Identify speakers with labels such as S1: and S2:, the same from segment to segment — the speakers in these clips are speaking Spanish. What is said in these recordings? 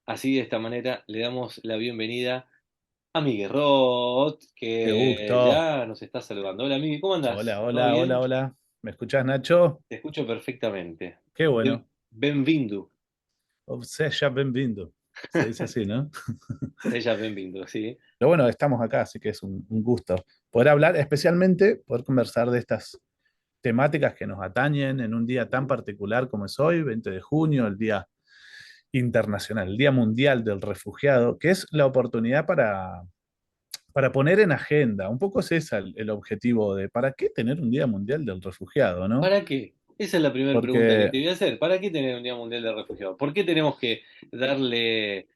S1: Así de esta manera le damos la bienvenida a Miguel Roth,
S2: Qué
S1: que
S2: gusto.
S1: ya nos está saludando. Hola Miguel, ¿cómo andás?
S2: Hola,
S1: ¿Todo
S2: hola, hola,
S1: bien?
S2: hola. ¿Me escuchás, Nacho?
S1: Te escucho perfectamente.
S2: Qué bueno.
S1: Benvindu.
S2: Seja bem-vindo. Se dice así, ¿no?
S1: Ella benvindu, sí.
S2: Pero bueno, estamos acá, así que es un gusto poder hablar, especialmente poder conversar de estas temáticas que nos atañen en un día tan particular como es hoy, 20 de junio, el Día Internacional, el Día Mundial del Refugiado, que es la oportunidad para poner en agenda. Un poco es ese el objetivo de ¿para qué tener un Día Mundial del Refugiado, ¿no?
S1: ¿Para qué? Esa es la primera pregunta que
S2: Porque
S1: te voy a hacer. ¿Para qué tener un Día Mundial de Refugiados? ¿Por qué tenemos que darle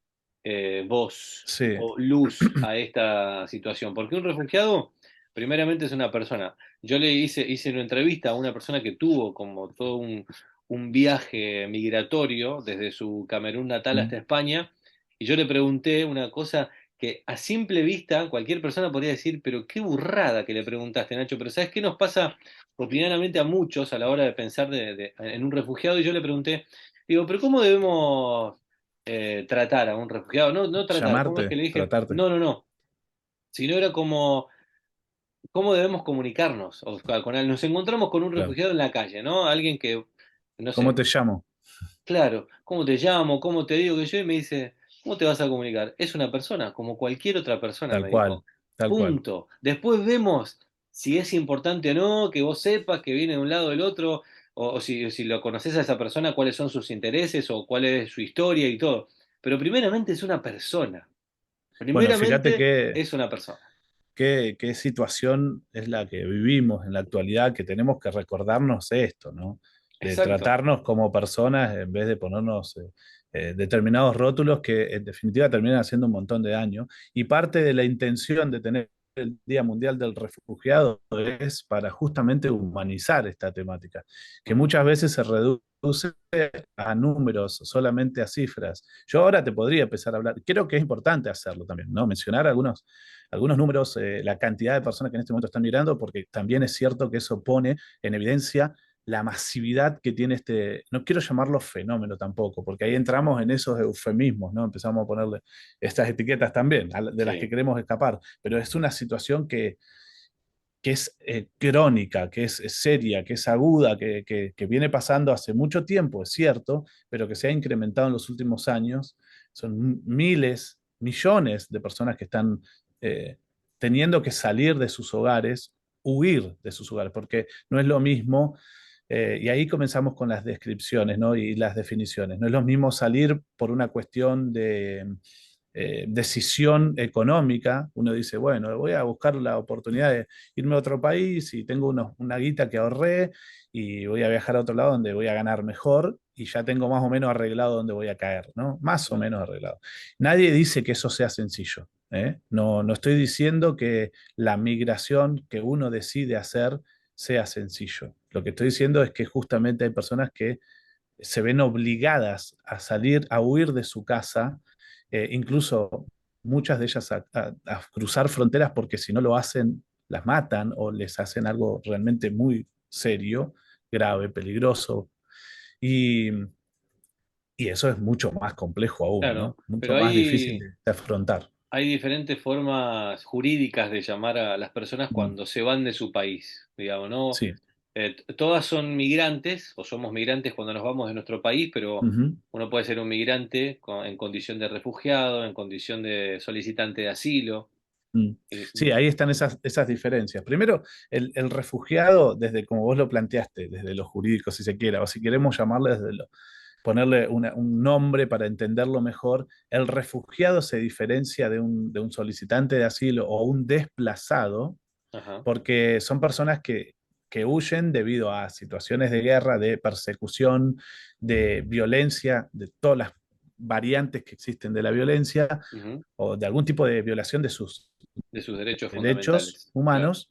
S1: voz
S2: sí.
S1: o luz a esta situación? Porque un refugiado, primeramente, es una persona. Yo hice una entrevista a una persona que tuvo como todo un viaje migratorio desde su Camerún natal
S2: Mm.
S1: hasta España, y yo le pregunté una cosa que a simple vista cualquier persona podría decir, pero qué burrada que le preguntaste, Nacho, pero ¿sabes qué nos pasa cotidianamente a muchos a la hora de pensar en un refugiado? Y yo le pregunté, digo, pero ¿cómo debemos tratar a un refugiado? No, no tratar, ¿cómo es que
S2: Llamarte,
S1: le dije?
S2: tratarte,
S1: No, no, no, sino era como, ¿cómo debemos comunicarnos? O sea, con él. Nos encontramos con un
S2: claro.
S1: refugiado en la calle, ¿no? Alguien que, no
S2: ¿Cómo
S1: sé,
S2: te llamo?
S1: claro, ¿cómo te llamo? ¿Cómo te digo que yo? Y me dice, ¿cómo te vas a comunicar? Es una persona, como cualquier otra persona,
S2: Tal
S1: me
S2: cual,
S1: dijo.
S2: tal cual.
S1: Punto. Después vemos si es importante o no, que vos sepas que viene de un lado o del otro, o si lo conoces a esa persona, cuáles son sus intereses o cuál es su historia y todo. Pero primeramente es una persona.
S2: Bueno, fíjate
S1: Primeramente es una persona.
S2: qué situación es la que vivimos en la actualidad, que tenemos que recordarnos esto, ¿no? De
S1: Exacto.
S2: tratarnos como personas en vez de ponernos determinados rótulos que en definitiva terminan haciendo un montón de daño. Y parte de la intención de tener el Día Mundial del Refugiado es para justamente humanizar esta temática, que
S1: Mm.
S2: muchas veces se reduce a números, solamente a cifras. Yo ahora te podría empezar a hablar, creo que es importante hacerlo también, ¿no? Mencionar algunos números, la cantidad de personas que en este momento están migrando, porque también es cierto que eso pone en evidencia la masividad que tiene este, no quiero llamarlo fenómeno tampoco, porque ahí entramos en esos eufemismos, ¿no? Empezamos a ponerle estas etiquetas también, de las que
S1: Sí,
S2: queremos escapar, pero es una situación que es crónica, que es seria, que es aguda, que viene pasando hace mucho tiempo, es cierto, pero que se ha incrementado en los últimos años. Son miles, millones de personas que están eh, teniendo que salir de sus hogares, huir de sus hogares, porque no es lo mismo, y ahí comenzamos con las descripciones, ¿no? Y las definiciones. No es lo mismo salir por una cuestión de decisión económica. Uno dice, bueno, voy a buscar la oportunidad de irme a otro país y tengo una guita que ahorré y voy a viajar a otro lado donde voy a ganar mejor y ya tengo más o menos arreglado dónde voy a caer, ¿no? Más o
S1: claro.
S2: menos arreglado. Nadie dice que eso sea sencillo, ¿eh? No, no estoy diciendo que la migración que uno decide hacer sea sencillo. Lo que estoy diciendo es que justamente hay personas que se ven obligadas a salir, a huir de su casa, incluso muchas de ellas a cruzar fronteras porque si no lo hacen, las matan o les hacen algo realmente muy serio, grave, peligroso. Y, y eso es mucho más complejo aún,
S1: Claro,
S2: ¿no? Mucho
S1: pero
S2: más difícil de afrontar.
S1: hay diferentes formas jurídicas de llamar a las personas
S2: Mm,
S1: cuando se van de su país, digamos, ¿no?
S2: sí.
S1: Todas son migrantes o somos migrantes cuando nos vamos de nuestro país, pero
S2: Ujú.
S1: uno puede ser un migrante en condición de refugiado, en condición de solicitante de asilo.
S2: Mm. Sí, ahí están esas diferencias. Primero, el refugiado, desde como vos lo planteaste, desde lo jurídico, si se quiera, o si queremos llamarle desde ponerle un nombre para entenderlo mejor, el refugiado se diferencia de un solicitante de asilo o un desplazado,
S1: Ajá.
S2: porque son personas que huyen debido a situaciones de guerra, de persecución, de violencia, de todas las variantes que existen de la violencia
S1: Ujú.
S2: o de algún tipo de violación de sus
S1: De sus derechos
S2: derechos
S1: fundamentales, claro.
S2: humanos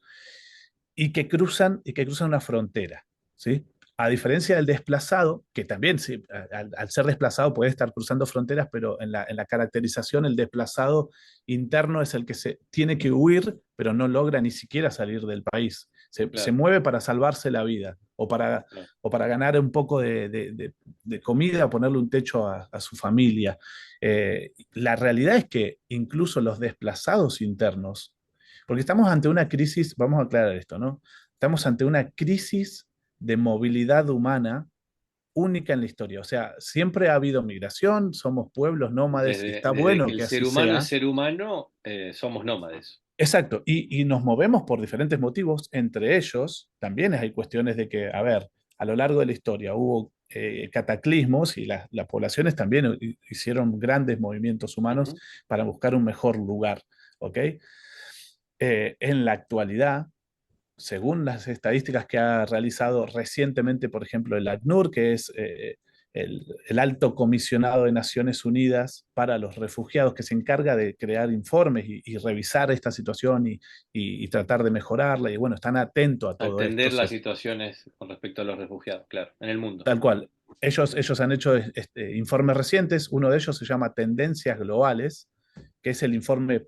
S2: y que cruzan una frontera, ¿sí? A diferencia del desplazado, que también sí, al ser desplazado puede estar cruzando fronteras, pero en la caracterización el desplazado interno es el que se tiene que huir, pero no logra ni siquiera salir del país. se
S1: claro,
S2: mueve para salvarse la vida
S1: claro.
S2: o para ganar un poco de comida, ponerle un techo a su familia. La realidad es que incluso los desplazados internos, porque estamos ante una crisis, vamos a aclarar esto, ¿no? Estamos ante una crisis de movilidad humana única en la historia. O sea, siempre ha habido migración, somos pueblos nómades y está
S1: Desde que
S2: bueno
S1: el
S2: que
S1: ser
S2: así
S1: humano es
S2: sea.
S1: ser humano, somos nómades.
S2: Exacto, y nos movemos por diferentes motivos, entre ellos también hay cuestiones de que, a ver, a lo largo de la historia hubo cataclismos y las poblaciones también hicieron grandes movimientos humanos
S1: Ujú,
S2: para buscar un mejor lugar, ¿ok? En la actualidad, según las estadísticas que ha realizado recientemente, por ejemplo, el ACNUR, que es el alto comisionado de Naciones Unidas para los refugiados, que se encarga de crear informes y revisar esta situación y tratar de mejorarla, y bueno, están atentos a todo esto.
S1: atender las situaciones con respecto a los refugiados, claro, en el mundo.
S2: Tal cual. Ellos han hecho informes recientes, uno de ellos se llama Tendencias Globales, que es el informe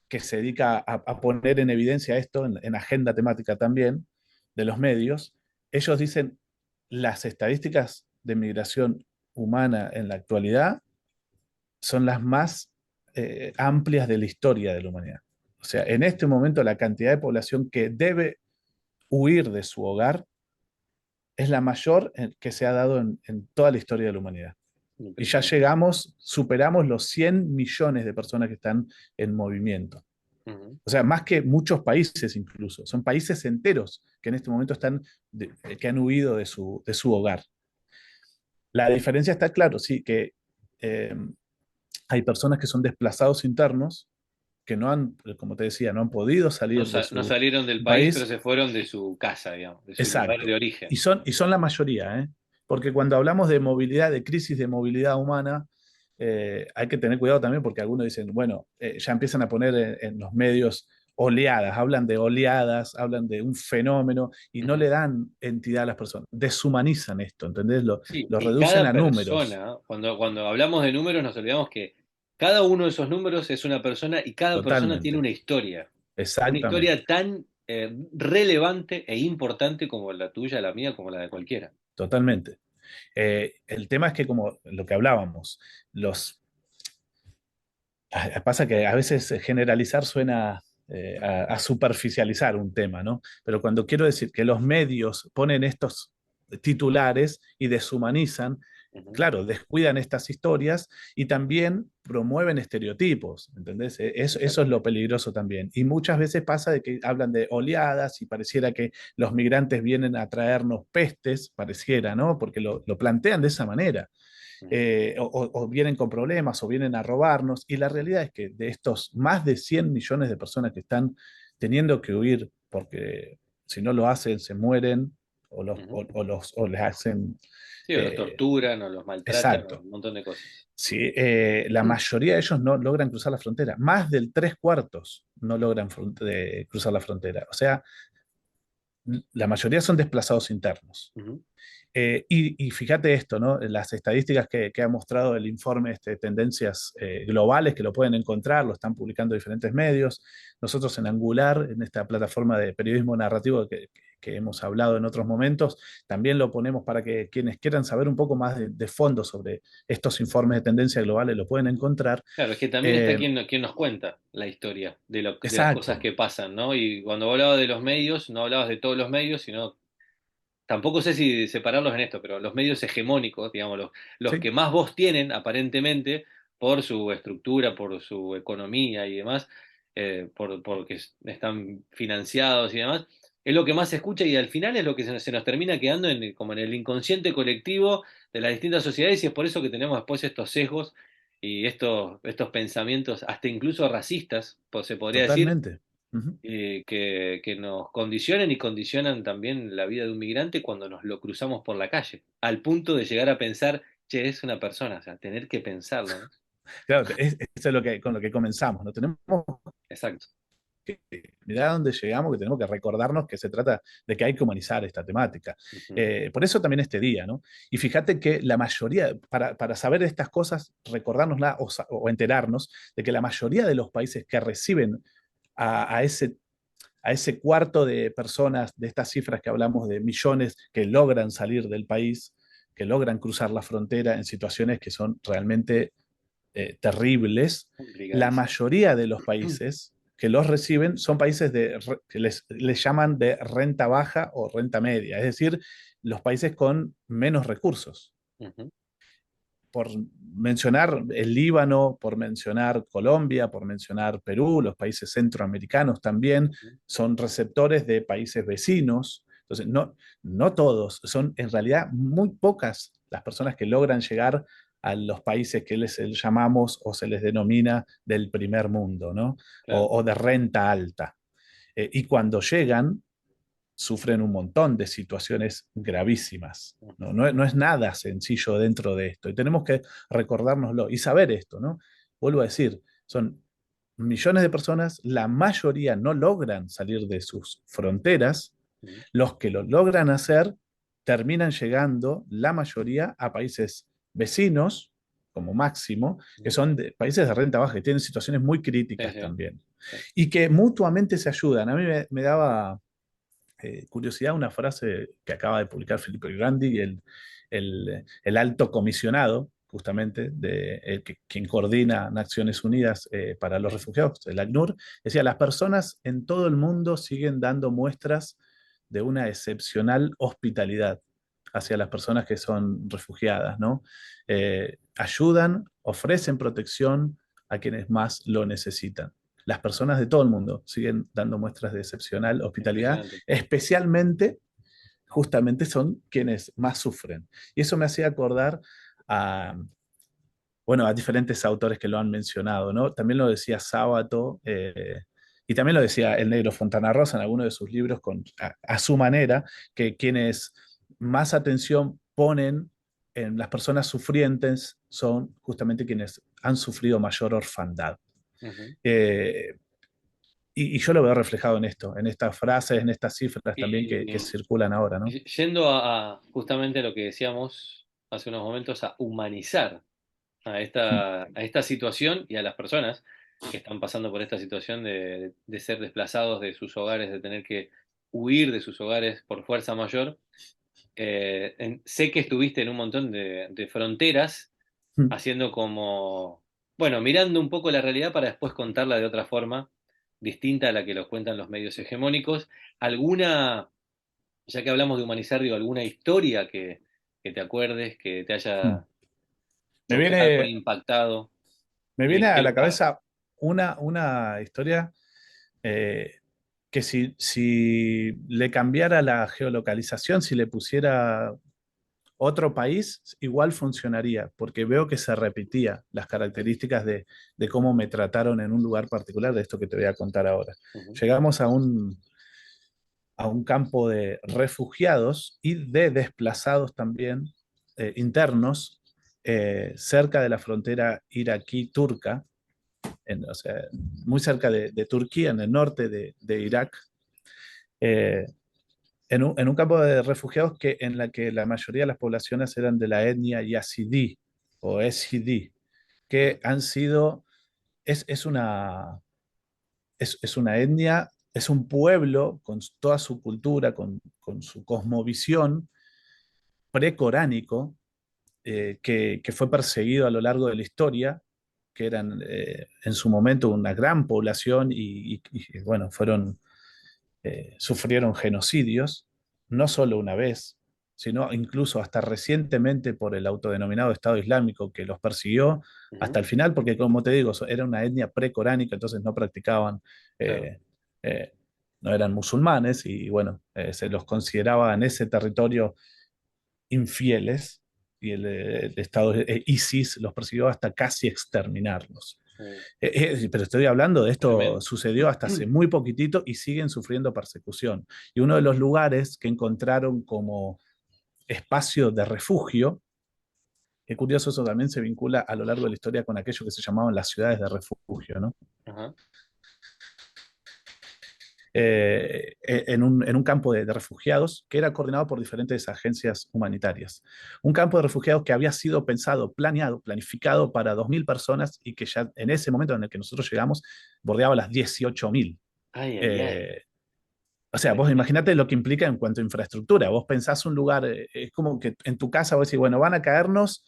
S2: que se dedica a poner en evidencia esto en agenda temática también de los medios. Ellos dicen las estadísticas de migración humana en la actualidad son las más amplias de la historia de la humanidad. O sea, en este momento la cantidad de población que debe huir de su hogar es la mayor que se ha dado en toda la historia de la humanidad. Y ya
S1: Impresionante.
S2: llegamos, superamos los 100 millones de personas que están en movimiento.
S1: Ujú.
S2: O sea, más que muchos países incluso. Son países enteros que en este momento que han huido de su hogar. La diferencia está claro, sí, que eh, hay personas que son desplazados internos que no han, como te decía, no han podido
S1: No,
S2: salir de
S1: no
S2: su
S1: salieron del país, pero
S2: país.
S1: se fueron de su casa, digamos, de su lugar de
S2: Exacto.
S1: origen.
S2: Y son la mayoría, ¿eh? Porque cuando hablamos de movilidad, de crisis de movilidad humana, hay que tener cuidado también porque algunos dicen, bueno, ya empiezan a poner en los medios oleadas, hablan de oleadas, hablan de un fenómeno y no
S1: Ujú.
S2: le dan entidad a las personas. Deshumanizan esto, ¿entendés?
S1: Sí,
S2: Lo
S1: y
S2: reducen
S1: cada
S2: a números.
S1: persona, cuando hablamos de números, nos olvidamos que cada uno de esos números es una persona y cada persona tiene
S2: Totalmente.
S1: una
S2: Exactamente.
S1: historia tan relevante e importante como la tuya, la mía, como la de cualquiera.
S2: Totalmente. El tema es que como lo que hablábamos, pasa que a veces generalizar suena a superficializar un tema, ¿no? Pero cuando quiero decir que los medios ponen estos titulares y deshumanizan,
S1: Ujú,
S2: claro, descuidan estas historias y también promueven estereotipos, ¿entendés? Eso es lo
S1: exactamente.
S2: peligroso también. Y muchas veces pasa de que hablan de oleadas y pareciera que los migrantes vienen a traernos pestes, pareciera, ¿no? Porque lo plantean de esa manera
S1: Ujú.
S2: o vienen con problemas o vienen a robarnos. Y la realidad es que de estos más de 100 millones de personas que están teniendo que huir porque si no lo hacen se mueren
S1: Ujú.
S2: o les hacen...
S1: Sí, o los
S2: eh,
S1: torturan o los maltratan, o
S2: exacto.
S1: un montón de cosas.
S2: Sí, la mayoría de ellos no logran cruzar la frontera. Más del tres cuartos no logran cruzar la frontera. O sea, la mayoría son desplazados internos.
S1: Ujú.
S2: Y fíjate esto, ¿no? Las estadísticas que ha mostrado el informe Tendencias Globales, que lo pueden encontrar, lo están publicando diferentes medios. Nosotros en Angular, en esta plataforma de periodismo narrativo que hemos hablado en otros momentos, también lo ponemos para que quienes quieran saber un poco más de fondo sobre estos informes de tendencias globales lo pueden encontrar.
S1: Claro, es que también está
S2: Eh,
S1: quien nos cuenta la historia de las cosas
S2: exacto,
S1: que pasan, ¿no? Y cuando hablabas de los medios, no hablabas de todos los medios, sino, tampoco sé si separarlos en esto, pero los medios hegemónicos, digamos, los
S2: sí,
S1: que más voz tienen, aparentemente, por su estructura, por su economía y demás, porque están financiados y demás, es lo que más se escucha y al final es lo que se nos termina quedando como en el inconsciente colectivo de las distintas sociedades y es por eso que tenemos después estos sesgos y estos pensamientos, hasta incluso racistas, se podría decir,
S2: totalmente. Ujú.
S1: que nos condicionan y condicionan también la vida de un migrante cuando nos lo cruzamos por la calle, al punto de llegar a pensar, che, es una persona, o sea, tener que pensarlo, ¿no?
S2: Claro, eso es con lo que comenzamos. No tenemos
S1: Exacto.
S2: que mirar a dónde llegamos, que tenemos que recordarnos que se trata de que hay que humanizar esta temática.
S1: Ujú.
S2: Por eso también este día, ¿no? Y fíjate que la mayoría, para saber estas cosas, recordárnosla o enterarnos de que la mayoría de los países que reciben a ese a ese cuarto de personas, de estas cifras que hablamos de millones que logran salir del país, que logran cruzar la frontera en situaciones que son realmente terribles, la
S1: complicadísimo.
S2: mayoría de los países que los reciben son países que les llaman de renta baja o renta media, es decir, los países con menos recursos.
S1: Ujú,
S2: Por mencionar el Líbano, por mencionar Colombia, por mencionar Perú, los países centroamericanos también
S1: ujú,
S2: son receptores de países vecinos. Entonces, no todos, son en realidad muy pocas las personas que logran llegar a los países que les llamamos o se les denomina del primer mundo, ¿no?
S1: claro.
S2: O de renta alta. Y cuando llegan, sufren un montón de situaciones gravísimas.
S1: Ujú,
S2: No es nada sencillo dentro de esto y tenemos que recordárnoslo y saber esto, ¿no? Vuelvo a decir, son millones de personas, la mayoría no logran salir de sus fronteras,
S1: ujú,
S2: los que lo logran hacer terminan llegando, la mayoría, a países vecinos, como máximo, que
S1: ujú.
S2: son países de renta baja, que tienen situaciones muy
S1: Sí,
S2: críticas
S1: sí,
S2: también,
S1: sí.
S2: y que mutuamente se ayudan. A mí me daba curiosidad una frase que acaba de publicar Filippo Grandi, el alto comisionado, justamente, quien coordina Naciones Unidas para los refugiados, el ACNUR, decía, las personas en todo el mundo siguen dando muestras de una excepcional hospitalidad hacia las personas que son refugiadas, ¿no? Ayudan, ofrecen protección a quienes más lo necesitan. Las personas de todo el mundo siguen dando muestras de excepcional hospitalidad,
S1: Impresionante.
S2: especialmente, justamente son quienes más sufren. Y eso me hacía acordar a, bueno, a diferentes autores que lo han mencionado, ¿no? También lo decía Sábato, y también lo decía el negro Fontana Rosa en alguno de sus libros a su manera, que quienes más atención ponen en las personas sufrientes son justamente quienes han sufrido mayor orfandad.
S1: Ujú.
S2: Eh, y yo lo veo reflejado en esto, en estas frases, en estas cifras también que
S1: Y
S2: circulan ahora, ¿no?
S1: yendo justamente a lo que decíamos hace unos momentos, a humanizar
S2: Mm,
S1: a esta situación y a las personas que están pasando por esta situación de ser desplazados de sus hogares, de tener que huir de sus hogares por fuerza mayor. Sé que estuviste en un montón de fronteras,
S2: mm,
S1: haciendo como, bueno, mirando un poco la realidad para después contarla de otra forma, distinta a la que lo cuentan los medios hegemónicos. ¿Alguna, ya que hablamos de humanizar, digo, alguna historia que te acuerdes, que te
S2: mm.
S1: haya
S2: Me
S1: chocado,
S2: viene,
S1: impactado?
S2: me
S1: ¿En
S2: viene
S1: qué
S2: a la
S1: lugar?
S2: cabeza una historia eh, que si le cambiara la geolocalización, si le pusiera otro país, igual funcionaría, porque veo que se repetía las características de cómo me trataron en un lugar particular, de esto que te voy a contar ahora.
S1: Ujú,
S2: Llegamos a un campo de refugiados y de desplazados también internos cerca de la frontera iraquí-turca, o sea, muy cerca de Turquía, en el norte de Irak, eh, en un campo de refugiados en la que la mayoría de las poblaciones eran de la etnia yazidí o esidí,
S1: ujú,
S2: que han sido, es es una etnia, es un pueblo con toda su cultura, con su cosmovisión precoránico, que fue perseguido a lo largo de la historia, que eran en su momento una gran población bueno, sufrieron genocidios, no solo una vez, sino incluso hasta recientemente por el autodenominado Estado Islámico que los persiguió hasta
S1: ujú,
S2: el final, porque como te digo, era una etnia precoránica, entonces no practicaban,
S1: claro.
S2: eh, eh, no eran musulmanes y bueno, se los consideraba en ese territorio infieles y el Estado ISIS los persiguió hasta casi exterminarlos.
S1: Uh,
S2: Pero estoy hablando de esto,
S1: tremendo.
S2: sucedió hasta hace muy poquitito y siguen sufriendo persecución. Y uno de los lugares que encontraron como espacio de refugio, que curioso, eso también se vincula a lo largo de la historia con aquello que se llamaban las ciudades de refugio, ¿no?
S1: Ajá.
S2: En un campo de refugiados que era coordinado por diferentes agencias humanitarias. Un campo de refugiados que había sido pensado, planeado, planificado para 2.000 personas y que ya en ese momento en el que nosotros llegamos bordeaba las 18.000.
S1: Ay, ay, ay.
S2: Eh, O sea, vos imaginate lo que implica en cuanto a infraestructura. Vos pensás un lugar, es como que en tu casa vos decís, bueno, van a caernos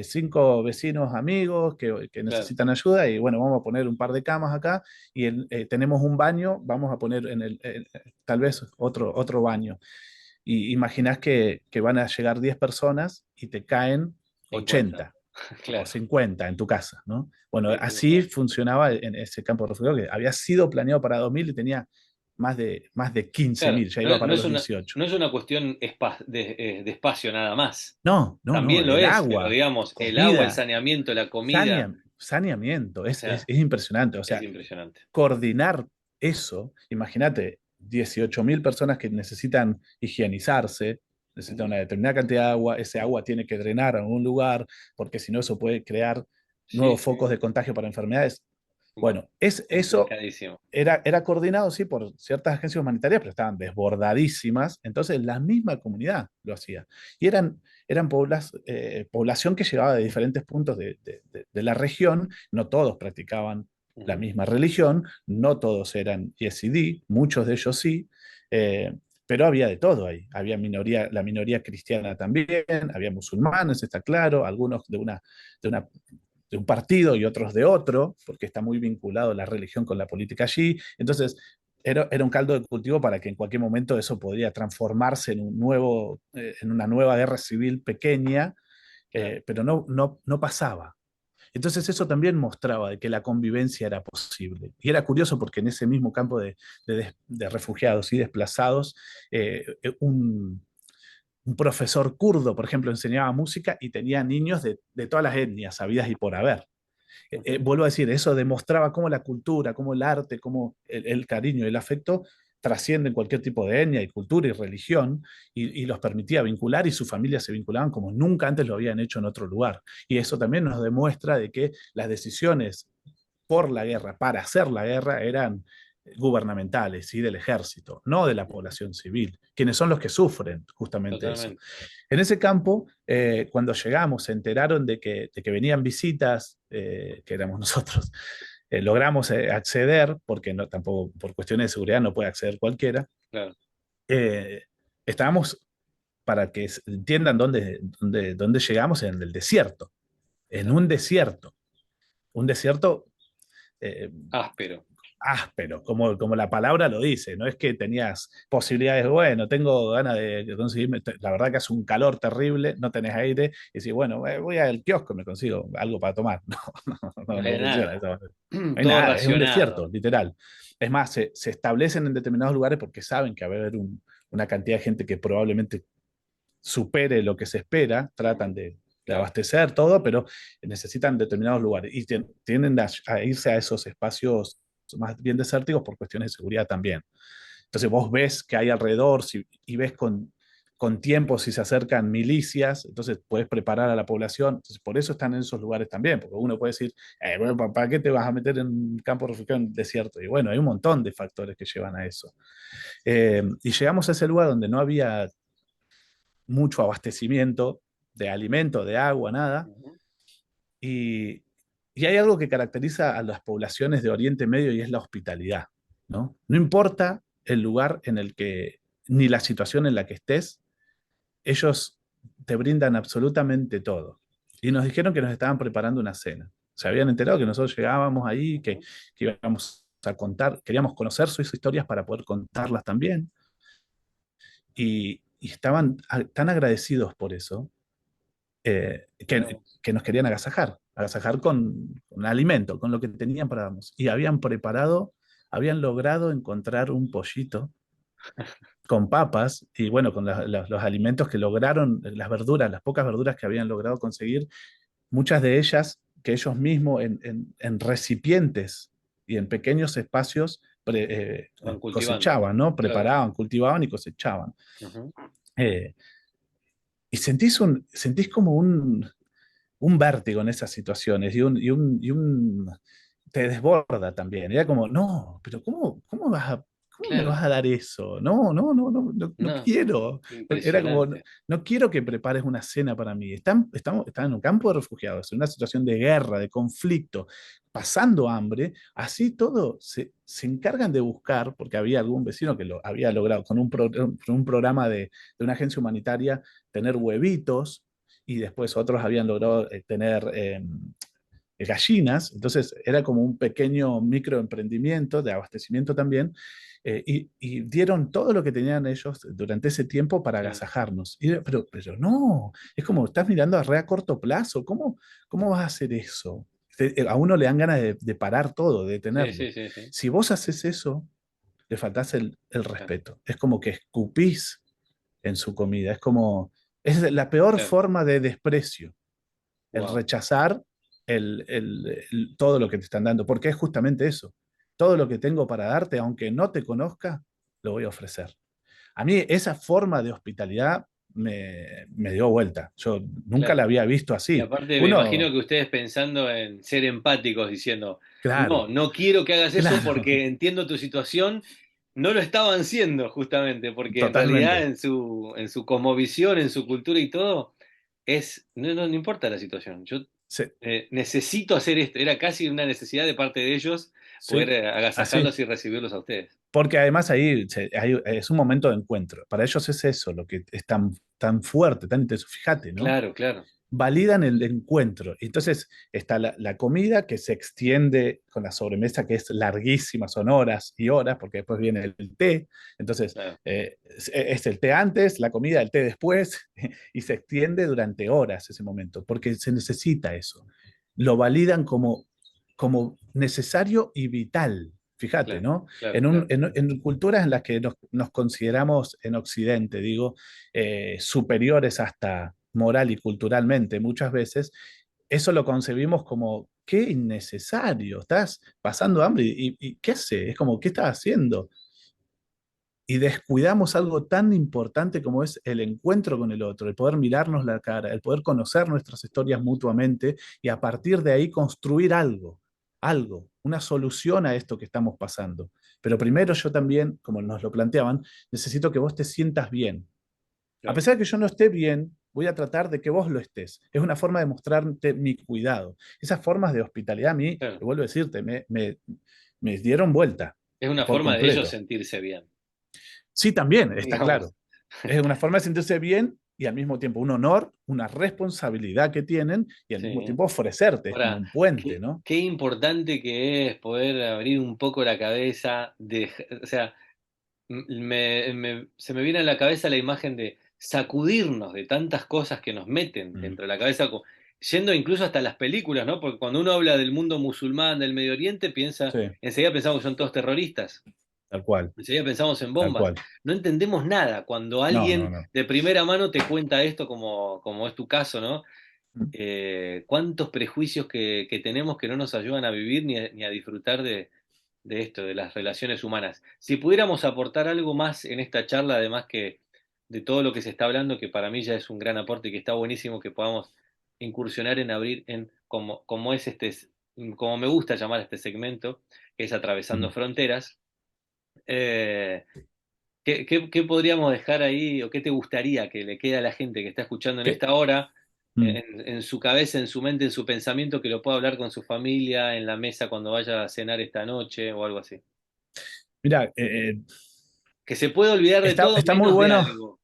S2: 5 vecinos amigos que
S1: Claro,
S2: necesitan ayuda y bueno, vamos a poner un par de camas acá y tenemos un baño, vamos a poner tal vez otro baño. Y imaginás que van a llegar 10 personas y te caen
S1: 50.
S2: 80 o
S1: Claro,
S2: 50 en tu casa, ¿no? Bueno,
S1: sí, tal
S2: así
S1: cual.
S2: funcionaba en ese campo de refugiados que había sido planeado para 2000 y tenía más de
S1: Claro,
S2: 15.000, ya
S1: no,
S2: iba
S1: no
S2: para
S1: es
S2: los
S1: una,
S2: 18.
S1: no es una cuestión de espacio nada más.
S2: No, no, no,
S1: También lo
S2: el
S1: es, pero
S2: agua,
S1: digamos, el agua, el
S2: comida,
S1: saneamiento, la comida,
S2: saneamiento,
S1: o
S2: es
S1: sea,
S2: impresionante. O
S1: es
S2: sea,
S1: impresionante.
S2: coordinar eso, imagínate, 18.000 personas que necesitan higienizarse, necesitan
S1: Ujú.
S2: una determinada cantidad de agua, ese agua tiene que drenar a algún lugar, porque si no eso puede crear
S1: Sí,
S2: nuevos
S1: sí.
S2: focos de contagio para enfermedades.
S1: Bueno,
S2: Bueno, eso
S1: complicadísimo.
S2: era coordinado, sí, por ciertas agencias humanitarias, pero estaban desbordadísimas, entonces la misma comunidad lo hacía. Y eran población que llegaba de diferentes puntos de la región, no todos practicaban la
S1: Ujú.
S2: misma religión, no todos eran Yezidí, muchos de ellos sí, eh, pero había de todo ahí. Había la minoría cristiana también, había musulmanes, está claro, algunos de una de un partido y otros de otro, porque está muy vinculado la religión con la política allí. Entonces, era un caldo de cultivo para que en cualquier momento eso podría transformarse en una nueva guerra civil pequeña,
S1: Claro.
S2: pero no pasaba. Entonces eso también mostraba de que la convivencia era posible. Y era curioso porque en ese mismo campo de refugiados y desplazados, un profesor kurdo, por ejemplo, enseñaba música y tenía niños de todas las etnias, habidas y por haber.
S1: Ujú.
S2: Vuelvo a decir, eso demostraba cómo la cultura, cómo el arte, cómo el cariño y el afecto trascienden cualquier tipo de etnia y cultura y religión y los permitía vincular y sus familias se vinculaban como nunca antes lo habían hecho en otro lugar. Y eso también nos demuestra de que las decisiones por la guerra, para hacer la guerra, eran gubernamentales y del ejército, no de la
S1: Ujú.
S2: población civil, quienes son los que sufren justamente eso.
S1: Totalmente.
S2: En ese campo, cuando llegamos, se enteraron de que venían visitas, que éramos nosotros. Logramos acceder, porque no, tampoco por cuestiones de seguridad no puede acceder cualquiera.
S1: Claro.
S2: Eh, Estábamos, para que entiendan dónde llegamos, en el desierto, en
S1: Claro.
S2: un desierto eh,
S1: Áspero.
S2: áspero, como la palabra lo dice, no es que tenías posibilidades, bueno, tengo ganas de conseguirme, la verdad que hace un calor terrible, no tenés aire, y decís, bueno, voy al kiosco y me consigo algo para tomar.
S1: No
S2: No
S1: hay
S2: funciona de
S1: nada.
S2: esa manera. No hay
S1: Todo
S2: nada, es un desierto,
S1: racionado.
S2: literal. Es más, se establecen en determinados lugares porque saben que va a haber una cantidad de gente que probablemente supere lo que se espera, tratan de
S1: Claro.
S2: abastecer todo, pero necesitan determinados lugares y tienden a irse a esos espacios más bien desérticos por cuestiones de seguridad también. Entonces vos ves que hay alrededor y ves con tiempo si se acercan milicias, entonces puedes preparar a la población. Entonces, por eso están en esos lugares también, porque uno puede decir, bueno, ¿para qué te vas a meter en un campo refugiado en desierto? Y bueno, hay un montón de factores que llevan a eso. Y llegamos a ese lugar donde no había mucho abastecimiento de alimento, de agua, nada.
S1: Ujú.
S2: Y, y hay algo que caracteriza a las poblaciones de Oriente Medio y es la hospitalidad, ¿no? No importa el lugar en el que, ni la situación en la que estés, ellos te brindan absolutamente todo. Y nos dijeron que nos estaban preparando una cena. Se habían enterado que nosotros llegábamos ahí,
S1: Ujú.
S2: que íbamos a contar, queríamos conocer sus historias para poder contarlas también. Y estaban tan agradecidos por eso
S1: Mirá
S2: que,
S1: vos.
S2: que nos querían agasajar con alimento, con lo que tenían para darnos. Y habían logrado encontrar un pollito con papas y bueno, con los alimentos que lograron, las verduras, las pocas verduras que habían logrado conseguir, muchas de ellas que ellos mismos en recipientes y en pequeños espacios
S1: Van cultivando.
S2: cosechaban, ¿no?
S1: Claro.
S2: Preparaban, cultivaban y cosechaban.
S1: Ujú.
S2: Eh, y sentís como un vértigo en esas situaciones te desborda también. Era como, no, pero ¿cómo me
S1: Claro.
S2: vas a dar eso? No, no, no, no, no, no
S1: No,
S2: quiero. Era como, no,
S1: impresionante.
S2: no quiero que prepares una cena para mí. Están en un campo de refugiados, en una situación de guerra, de conflicto, pasando hambre, así todo se encargan de buscar, porque había algún vecino que lo había logrado con un programa de una agencia humanitaria tener huevitos, y después otros habían logrado tener gallinas, entonces era como un pequeño microemprendimiento de abastecimiento también, y dieron todo lo que tenían ellos durante ese tiempo para
S1: sí,
S2: agasajarnos. Pero no, es como estás mirando a re a corto plazo, ¿cómo vas a hacer eso? A uno le dan ganas de parar todo, de
S1: sí,
S2: detenerlo.
S1: sí, sí, sí,
S2: Si vos haces eso, le faltás el
S1: claro,
S2: respeto. Es como que escupís en su comida, es la peor
S1: claro,
S2: forma de desprecio, el
S1: wow,
S2: rechazar todo lo que te están dando, porque es justamente eso. Todo lo que tengo para darte, aunque no te conozca, lo voy a ofrecer. A mí esa forma de hospitalidad me dio vuelta. Yo nunca la
S1: claro.
S2: había visto
S1: Y
S2: así.
S1: aparte me imagino
S2: Uno,
S1: que ustedes pensando en ser empáticos, diciendo, no,
S2: claro,
S1: no quiero que hagas eso
S2: claro,
S1: porque entiendo tu situación, no lo estaban siendo justamente, porque en realidad
S2: totalmente.
S1: en su cosmovisión, en su cultura y todo, no, no, no importa la situación, yo
S2: Sí,
S1: necesito hacer esto, era casi una necesidad de parte de ellos poder
S2: sí,
S1: agasajarlos
S2: así.
S1: y recibirlos a ustedes.
S2: Porque además ahí es un momento de encuentro. Para ellos es eso, lo que es tan fuerte, tan intenso. Fíjate, ¿no?
S1: Claro, claro,
S2: Validan el encuentro. Entonces está la comida que se extiende con la sobremesa, que es larguísima, son horas y horas, porque después viene el té. Entonces
S1: claro,
S2: es el té antes, la comida, el té después, y se extiende durante horas ese momento, porque se necesita eso. Lo validan como necesario y vital. Fíjate,
S1: claro,
S2: ¿no?
S1: claro, claro,
S2: En culturas en las que nos consideramos en Occidente, digo, superiores hasta moral y culturalmente muchas veces, eso lo concebimos como, qué innecesario, estás pasando hambre y ¿qué hace? Es como, ¿qué estás haciendo? Y descuidamos algo tan importante como es el encuentro con el otro, el poder mirarnos la cara, el poder conocer nuestras historias mutuamente y a partir de ahí construir algo, una solución a esto que estamos pasando. Pero primero yo también, como nos lo planteaban, necesito que vos te sientas bien. A
S1: claro,
S2: pesar de que yo no esté bien, voy a tratar de que vos lo estés. Es una forma de mostrarte mi cuidado. Esas formas de hospitalidad a mí,
S1: claro.
S2: te vuelvo a decirte, me dieron vuelta
S1: Es una
S2: por
S1: forma de ellos
S2: completo.
S1: sentirse bien,
S2: Sí, también, está
S1: digamos.
S2: claro. Es una forma de sentirse bien y al mismo tiempo un honor, una responsabilidad que tienen y al mismo
S1: Sí.
S2: tiempo ofrecerte. Es como
S1: Ahora,
S2: un puente, ¿no?
S1: qué importante que es poder abrir un poco la cabeza, o sea, se me viene a la cabeza la imagen de sacudirnos de tantas cosas que nos meten
S2: Mm,
S1: dentro de la cabeza, yendo incluso hasta las películas, ¿no? Porque cuando uno habla del mundo musulmán, del Medio Oriente,
S2: sí,
S1: enseguida pensamos que son todos terroristas.
S2: tal cual,
S1: Enseguida pensamos en
S2: tal
S1: bombas.
S2: cual.
S1: No entendemos nada cuando
S2: No, no,
S1: alguien
S2: no.
S1: de primera mano te cuenta esto como es tu caso, ¿no?
S2: Mm,
S1: Cuántos prejuicios que tenemos que no nos ayudan a vivir ni a disfrutar de esto, de las relaciones humanas. Si pudiéramos aportar algo más en esta charla, además que de todo lo que se está hablando, que para mí ya es un gran aporte y que está buenísimo que podamos incursionar en abrir en como es como me gusta llamar este segmento, que es Atravesando
S2: mm.
S1: Fronteras. Eh, qué podríamos dejar ahí o qué te gustaría que le quede a la gente que está escuchando en
S2: ¿Qué?
S1: esta hora,
S2: Mm.
S1: en su cabeza, en su mente, en su pensamiento, que lo pueda hablar con su familia, en la mesa cuando vaya a cenar esta noche o algo así?
S2: Mira,
S1: Que se puede olvidar de todo
S2: está muy
S1: menos de
S2: bueno
S1: algo.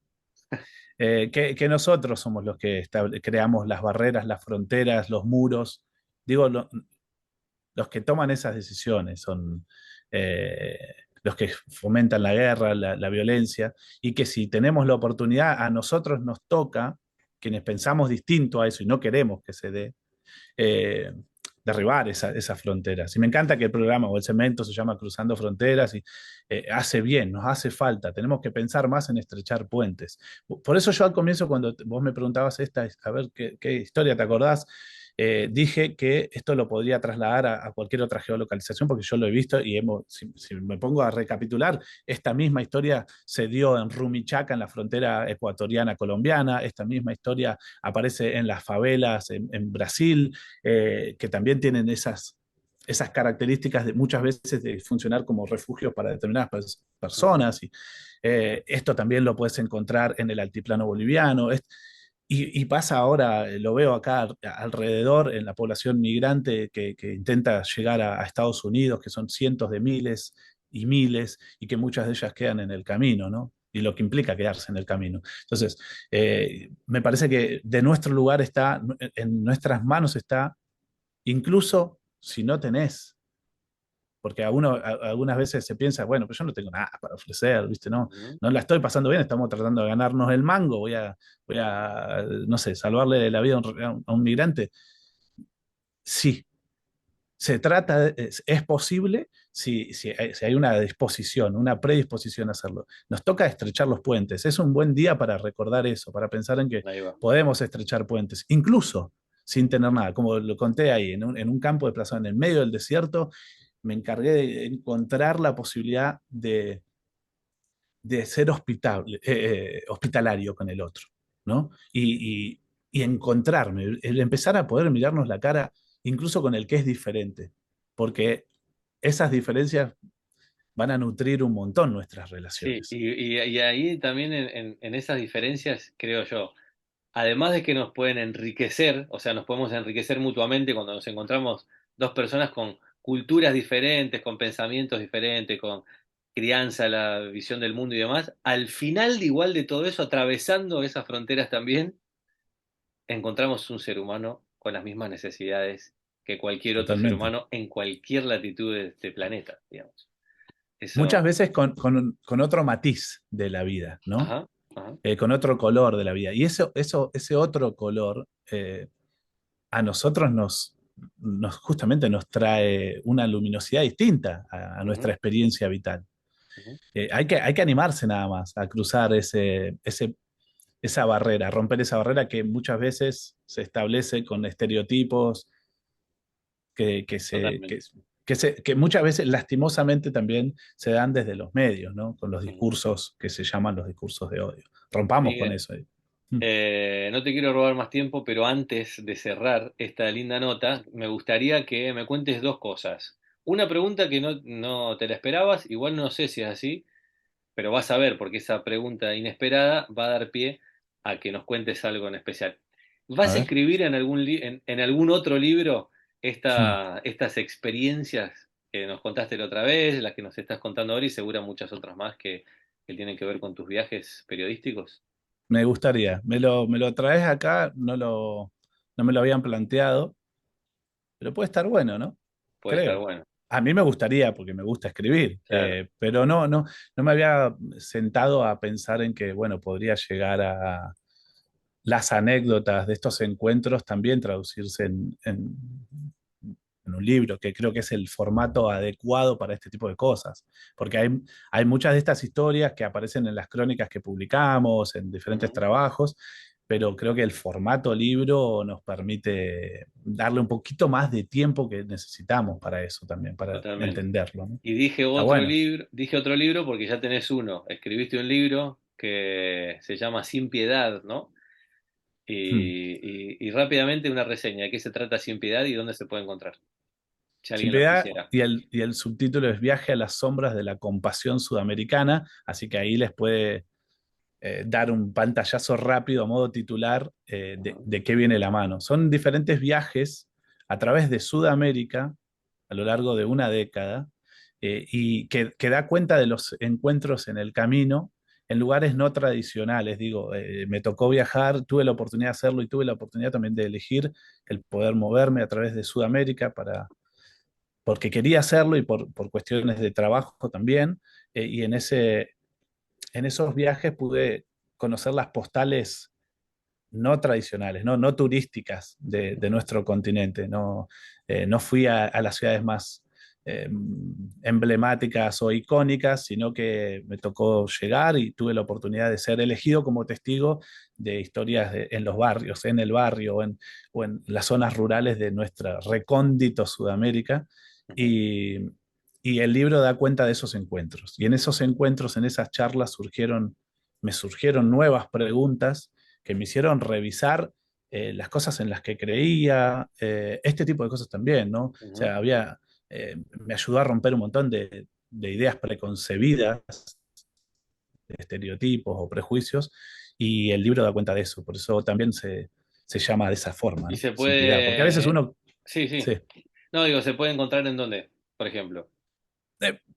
S2: que nosotros somos los que creamos las barreras, las fronteras, los muros. Digo, los que toman esas decisiones son eh, los que fomentan la guerra, la violencia, y que si tenemos la oportunidad, a nosotros nos toca, quienes pensamos distinto a eso y no queremos que se dé, eh, derribar esas fronteras. Y me encanta que el programa o el cemento se llama Cruzando Fronteras y hace bien, nos hace falta. Tenemos que pensar más en estrechar puentes. Por eso yo al comienzo, cuando vos me preguntabas a ver qué historia te acordás, dije que esto lo podría trasladar a cualquier otra geolocalización, porque yo lo he visto y si me pongo a recapitular, esta misma historia se dio en Rumichaca, en la frontera ecuatoriana colombiana, esta misma historia aparece en las favelas en Brasil, que también tienen esas características de muchas veces de funcionar como refugios para determinadas
S1: Ujú.
S2: personas. Y, esto también lo puedes encontrar en el altiplano boliviano. y pasa ahora, lo veo acá alrededor en la población migrante que intenta llegar a Estados Unidos, que son cientos de miles y miles, y que muchas de ellas quedan en el camino, ¿no? Y lo que implica quedarse en el camino. Entonces, me parece que de nuestro lugar está, en nuestras manos está, incluso si no tenés, porque algunas veces se piensa, bueno, pero yo no tengo nada para ofrecer, ¿viste? No,
S1: Ujú.
S2: no la estoy pasando bien, estamos tratando de ganarnos el mango, voy a no sé, salvarle la vida a un migrante. Sí, se trata, es posible si hay una disposición, una predisposición a hacerlo. Nos toca estrechar los puentes. Es un buen día para recordar eso, para pensar en que
S1: Ahí va.
S2: podemos estrechar puentes, incluso sin tener nada. Como lo conté ahí, en un campo de plaza, en el medio del desierto, me encargué de encontrar la posibilidad de ser hospitalario con el otro, ¿no? Y encontrarme, el empezar a poder mirarnos la cara incluso con el que es diferente, porque esas diferencias van a nutrir un montón nuestras
S1: Sí,
S2: relaciones.
S1: y ahí también en esas diferencias, creo yo, además de que nos pueden enriquecer, o sea, nos podemos enriquecer mutuamente cuando nos encontramos dos personas con culturas diferentes, con pensamientos diferentes, con crianza, la visión del mundo y demás, al final de igual de todo eso, atravesando esas fronteras también, encontramos un ser humano con las mismas necesidades que cualquier otro ser
S2: Totalmente.
S1: humano en cualquier latitud de este planeta, digamos.
S2: Muchas
S1: Eso,
S2: veces con otro matiz de la vida, ¿no?
S1: ajá, ajá,
S2: Con otro color de la vida. Y ese otro color a nosotros justamente nos trae una luminosidad distinta a
S1: ujú,
S2: nuestra experiencia vital.
S1: ujú.
S2: Hay que animarse nada más a cruzar esa barrera, romper esa barrera que muchas veces se establece con estereotipos que, que, se, que,
S1: Totalmente.
S2: que muchas veces lastimosamente también se dan desde los medios, ¿no? Con los
S1: Ujú.
S2: discursos que se llaman los discursos de odio. Rompamos con
S1: Miguel,
S2: eso.
S1: no te quiero robar más tiempo, pero antes de cerrar esta linda nota, me gustaría que me cuentes dos cosas. Una pregunta que no te la esperabas, igual no sé si es así, pero vas a ver, porque esa pregunta inesperada va a dar pie a que nos cuentes algo en especial.
S2: A
S1: ¿Vas a
S2: ver.
S1: escribir en algún otro libro
S2: Hmm.
S1: estas experiencias que nos contaste la otra vez, las que nos estás contando ahora y seguro muchas otras más que tienen que ver con tus viajes periodísticos?
S2: Me gustaría. Me lo traes acá, no me lo habían planteado, pero puede estar bueno, ¿no?
S1: Puede estar
S2: Creo.
S1: bueno,
S2: A mí me gustaría, porque me gusta escribir,
S1: claro.
S2: pero no me había sentado a pensar en que, bueno, podría llegar a las anécdotas de estos encuentros también traducirse en un libro, que creo que es el formato adecuado para este tipo de cosas, porque hay muchas de estas historias que aparecen en las crónicas que publicamos, en diferentes
S1: Ujú,
S2: trabajos, pero creo que el formato libro nos permite darle un poquito más de tiempo que necesitamos para eso también, para
S1: totalmente.
S2: entenderlo, ¿no?
S1: Y
S2: Está bueno.
S1: dije otro libro porque ya tenés uno. Escribiste un libro que se llama Sin Piedad, ¿no?
S2: Hmm.
S1: Y rápidamente una reseña de qué se trata Sin Piedad y dónde se puede encontrar, si
S2: Sin
S1: alguien lo
S2: piedad,
S1: quisiera.
S2: y el subtítulo es Viaje a las sombras de la compasión sudamericana, así que ahí les puede dar un pantallazo rápido a modo titular de,
S1: Ajá,
S2: de qué viene la mano. Son diferentes viajes a través de Sudamérica a lo largo de una década y que da cuenta de los encuentros en el camino en lugares no tradicionales. Digo, me tocó viajar, tuve la oportunidad de hacerlo y tuve la oportunidad también de elegir el poder moverme a través de Sudamérica porque quería hacerlo y por cuestiones de trabajo también. Y en esos viajes pude conocer las postales no tradicionales, no turísticas de nuestro continente. No fui a las ciudades más eh, emblemáticas o icónicas, sino que me tocó llegar y tuve la oportunidad de ser elegido como testigo de historias en los barrios, en el barrio o en las zonas rurales de nuestra recóndito Sudamérica.
S1: ujú,
S2: Y, y el libro da cuenta de esos encuentros. Y en esos encuentros, en esas charlas, me surgieron nuevas preguntas que me hicieron revisar las cosas en las que creía, este tipo de cosas también, ¿no? O
S1: ujú.
S2: sea, me ayudó a romper un montón de ideas preconcebidas, de estereotipos o prejuicios, Y el libro da cuenta de eso, por eso también se llama de esa forma,
S1: Y
S2: ¿no?
S1: se
S2: Simplicidad, porque a veces
S1: puede,
S2: uno,
S1: sí, sí.
S2: sí.
S1: No, digo, se puede encontrar en dónde, por ejemplo,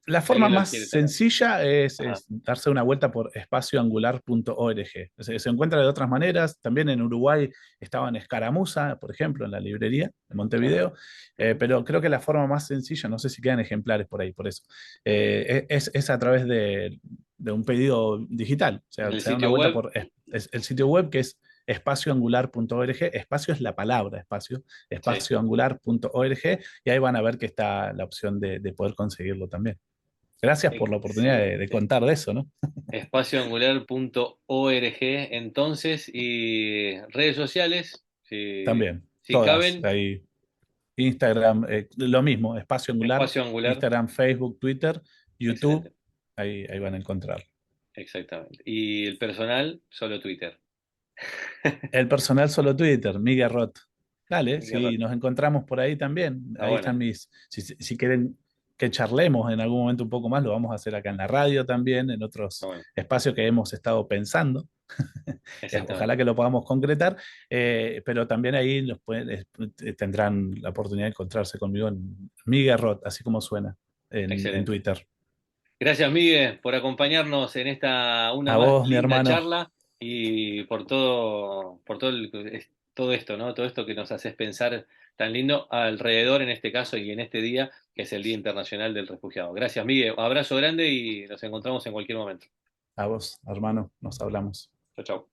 S2: La
S1: si
S2: forma
S1: alguien lo
S2: más
S1: quiere tener.
S2: sencilla
S1: Ajá.
S2: es darse una vuelta por espacioangular.org. Se encuentra de otras maneras. También en Uruguay estaba en Escaramuza, por ejemplo, en la librería de
S1: Claro.
S2: Montevideo.
S1: Ujú.
S2: Pero creo que la forma más sencilla, no sé si quedan ejemplares por ahí, por eso, es a través de un pedido digital. O sea,
S1: Del
S2: se da una
S1: sitio
S2: vuelta
S1: web.
S2: por el sitio web que es espacioangular.org. Espacio es la palabra espacio,
S1: Sí,
S2: espacioangular.org, y ahí van a ver que está la opción de poder conseguirlo también. Gracias por la oportunidad de
S1: excelente.
S2: contar de eso, ¿no?
S1: Espacioangular.org entonces y redes sociales,
S2: También,
S1: si
S2: todas.
S1: caben,
S2: Ahí, Instagram, lo mismo, Espacio Angular,
S1: Espacio Angular,
S2: Instagram, Facebook, Twitter, YouTube,
S1: excelente,
S2: ahí van a encontrar.
S1: exactamente. Y el personal, solo Twitter.
S2: El personal solo Twitter, Miguel Roth. Dale,
S1: Qué
S2: si
S1: raro.
S2: nos encontramos por ahí también,
S1: Está
S2: ahí
S1: bueno,
S2: están si quieren que charlemos en algún momento un poco más, lo vamos a hacer acá en la radio también, en
S1: está
S2: otros
S1: bueno,
S2: espacios que hemos estado pensando. Ojalá
S1: exactamente.
S2: que lo podamos concretar, pero también ahí tendrán la oportunidad de encontrarse conmigo en Miguel Roth, así como suena, en
S1: Excelente.
S2: Twitter.
S1: Gracias, Miguel, por acompañarnos en esta una
S2: A
S1: más
S2: vos, mi
S1: linda
S2: hermano,
S1: charla y todo esto, ¿no? Todo esto que nos haces pensar tan lindo alrededor en este caso y en este día, que es el Día Internacional del Refugiado. Gracias, Miguel. Abrazo grande y nos encontramos en cualquier momento.
S2: a vos, hermano, nos hablamos.
S1: Chao, chao.